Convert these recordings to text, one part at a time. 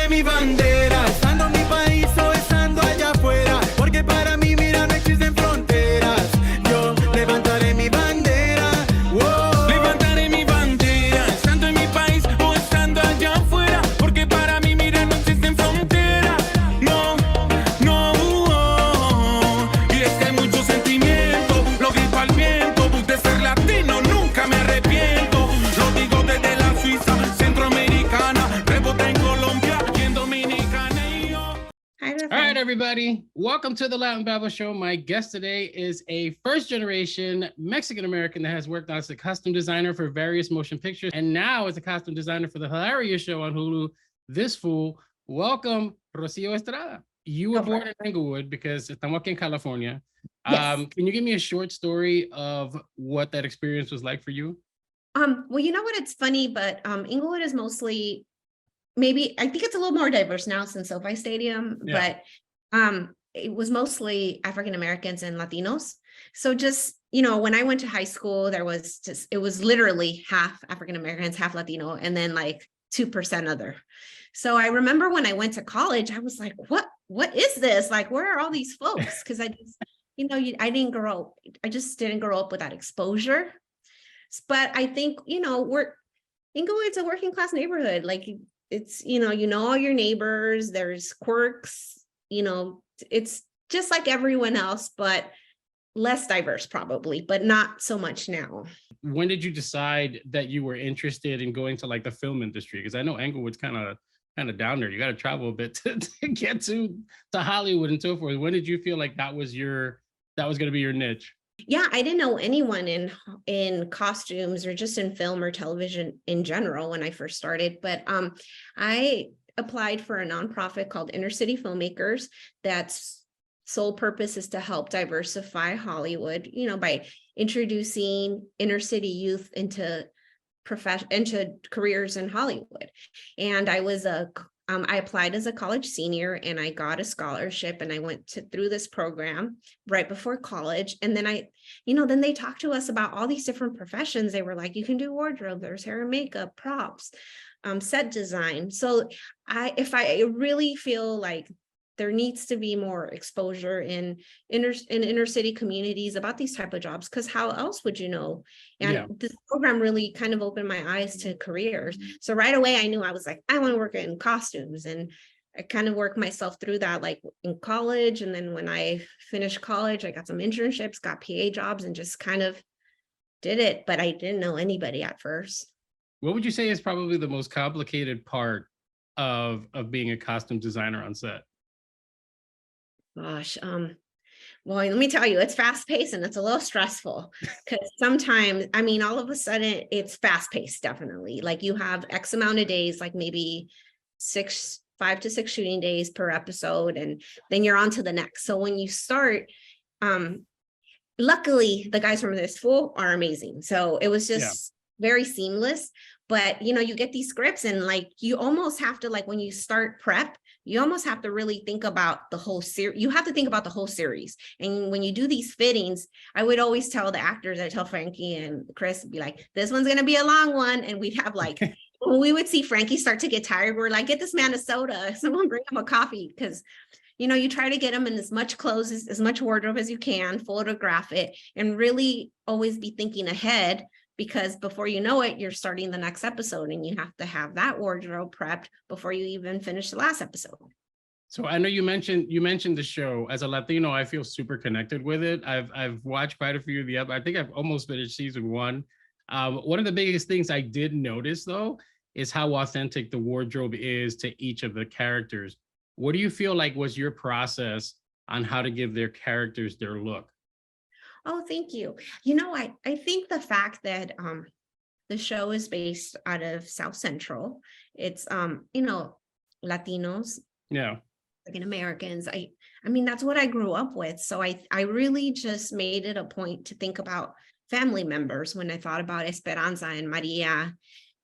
levantaré mi bandera, estando en mi país o estando allá afuera, porque para mí, mira, no existen fronteras. Yo levantaré mi bandera, wow. Levantaré mi bandera, estando en mi país o estando allá afuera, porque para mí, mira, no existen fronteras. No, no, y es que hay mucho sentimiento, lo grito al viento, de ser latino nunca me arrepiento. Lo digo desde la Suiza, centroamericana, rebota en Colombia y en Dominicana y yo. All right, everybody. Welcome to the Latin Babble Show. My guest today is a first-generation Mexican-American that has worked as a costume designer for various motion pictures and now is a costume designer for the hilarious show on Hulu, This Fool. Welcome, Rocio Estrada. You were born in Inglewood because estamos aquí in California. Yes. Can you give me a short story of what that experience was like for you? Well, you know what? It's funny, but Inglewood is mostly, maybe, I think it's a little more diverse now since SoFi Stadium, Yeah. but it was mostly African Americans and Latinos. So just, you know, when I went to high school, it was literally half African Americans, half Latino, and then like 2% other. So I remember when I went to college, I was like, what is this? Like, where are all these folks? Because I just, I just didn't grow up with that exposure. But I think, Inglewood's a working class neighborhood. Like it's, you know all your neighbors, there's quirks, it's just like everyone else, but less diverse probably, but not so much now. When did you decide that you were interested in going to like the film industry? Because I know Inglewood's kind of down there. You got to travel a bit to get to Hollywood and so forth. When did you feel like that was going to be your niche? Yeah, I didn't know anyone in costumes or just in film or television in general when I first started. But I applied for a nonprofit called Inner City Filmmakers. That's sole purpose is to help diversify Hollywood, by introducing inner city youth into careers in Hollywood. And I applied as a college senior and I got a scholarship and I went through this program right before college. And then then they talked to us about all these different professions. They were like, you can do wardrobe, there's hair and makeup, props, set design. So if I really feel like there needs to be more exposure in inner city communities about these type of jobs, because how else would you know? And This program really kind of opened my eyes to careers. So right away, I knew I was like, I want to work in costumes. And I kind of worked myself through that, like in college. And then when I finished college, I got some internships, got PA jobs, and just kind of did it. But I didn't know anybody at first. What would you say is probably the most complicated part of being a costume designer on set? Gosh, well, let me tell you, it's fast paced and it's a little stressful because sometimes, all of a sudden it's fast paced, definitely. Like you have X amount of days, like maybe 5 to 6 shooting days per episode, and then you're on to the next. So when you start, luckily the guys from This Fool are amazing. So it was just very seamless, but you get these scripts and like, you almost have to, like when you start prep, you almost have to really think about the whole series. You have to think about the whole series. And when you do these fittings, I would always tell the actors, I tell Frankie and Chris, be like, this one's going to be a long one. And we'd have like, when we would see Frankie start to get tired, we're like, get this man a soda, someone bring him a coffee. Because, you try to get him in as much clothes, as much wardrobe as you can, photograph it, and really always be thinking ahead. Because before you know it, you're starting the next episode and you have to have that wardrobe prepped before you even finish the last episode. So I know you mentioned the show. As a Latino, I feel super connected with it. I've watched quite a few of the I think I've almost finished season 1. One of the biggest things I did notice though is how authentic the wardrobe is to each of the characters. What do you feel like was your process on how to give their characters their look? Oh, thank you. I think the fact that the show is based out of South Central, it's Latinos, African Americans. I that's what I grew up with. So I really just made it a point to think about family members when I thought about Esperanza and Maria.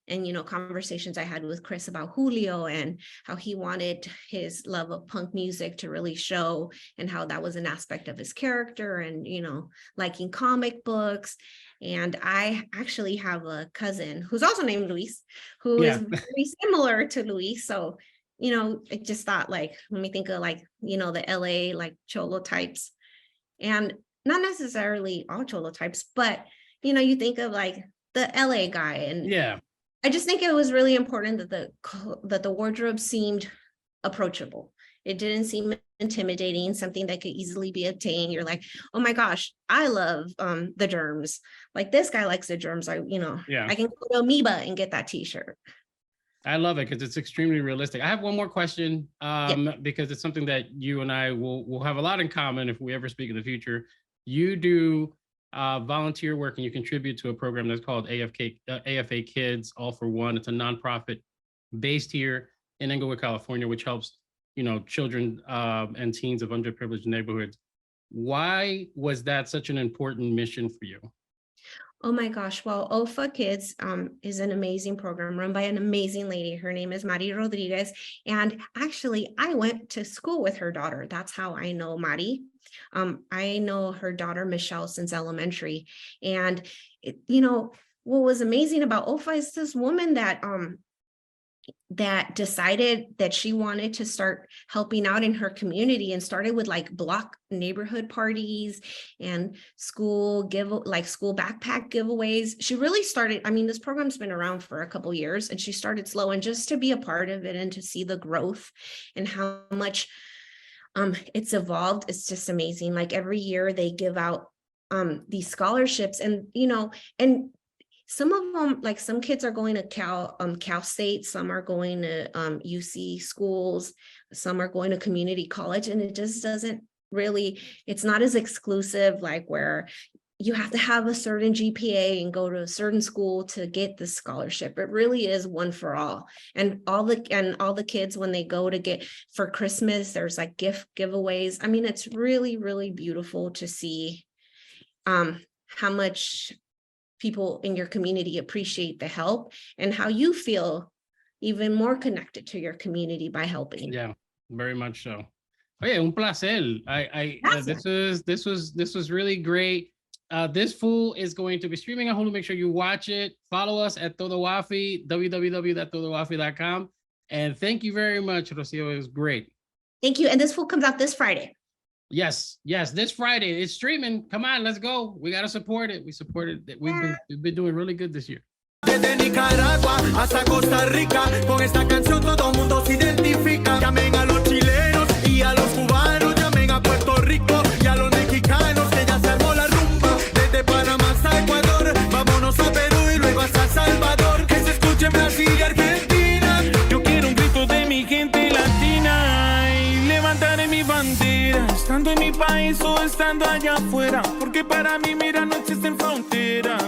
And, conversations I had with Chris about Julio and how he wanted his love of punk music to really show, and how that was an aspect of his character, and, liking comic books. And I actually have a cousin who's also named Luis, who is very similar to Luis. So I just thought like, let me think of like, the LA like cholo types, and not necessarily all cholo types, but you think of like the LA guy, and Yeah. I just think it was really important that the wardrobe seemed approachable. It didn't seem intimidating, something that could easily be obtained. You're like, oh my gosh, I love the germs. Like this guy likes the germs. Yeah. I can go to Amoeba and get that t-shirt. I love it because it's extremely realistic. I have one more question because it's something that you and I will have a lot in common if we ever speak in the future. You do volunteer work and you contribute to a program that's called AFA Kids All for One. It's a nonprofit based here in Inglewood, California, which helps children and teens of underprivileged neighborhoods. Why was that such an important mission for you? Oh my gosh. Well, OFA Kids is an amazing program run by an amazing lady. Her name is Mari Rodriguez. And actually, I went to school with her daughter. That's how I know Mari. I know her daughter, Michelle, since elementary. And, what was amazing about OFA is this woman that decided that she wanted to start helping out in her community, and started with like block neighborhood parties and school backpack giveaways. She really started, this program's been around for a couple years, and she started slow, and just to be a part of it and to see the growth and how much it's evolved, it's just amazing. Like every year they give out these scholarships, and and some of them, like some kids are going to Cal State, some are going to UC schools, some are going to community college, and it just doesn't really, it's not as exclusive, like where you have to have a certain GPA and go to a certain school to get the scholarship. It really is one for all. And all the kids, when they go to get for Christmas, there's like gift giveaways. It's really, really beautiful to see how much people in your community appreciate the help, and how you feel even more connected to your community by helping. Yeah, very much so. Oye, un placer. This was really great. This fool is going to be streaming on Hulu. Make sure you watch it. Follow us at Todo Wafi, www.todowafi.com. And thank you very much, Rocio. It was great. Thank you. And this fool comes out this Friday. Yes, this Friday. It's streaming. Come on, let's go. We got to support it. We support it. We've been doing really good this year. Desde Nicaragua hasta Costa Rica, con esta canción todo mundo se identifica. Llamen a los chilenos y a los cubanos, llamen a Puerto Rico y a los mexicanos, que ya se armó la rumba. Desde Panamá hasta Ecuador, vámonos a Perú y luego hasta Salvador. Que se escuche en Brasil y Argentina. Yo quiero un grito de mi gente latina y levantaré mi bandera, estando en mi país o estando allá afuera, porque para mí, mira, no existen fronteras.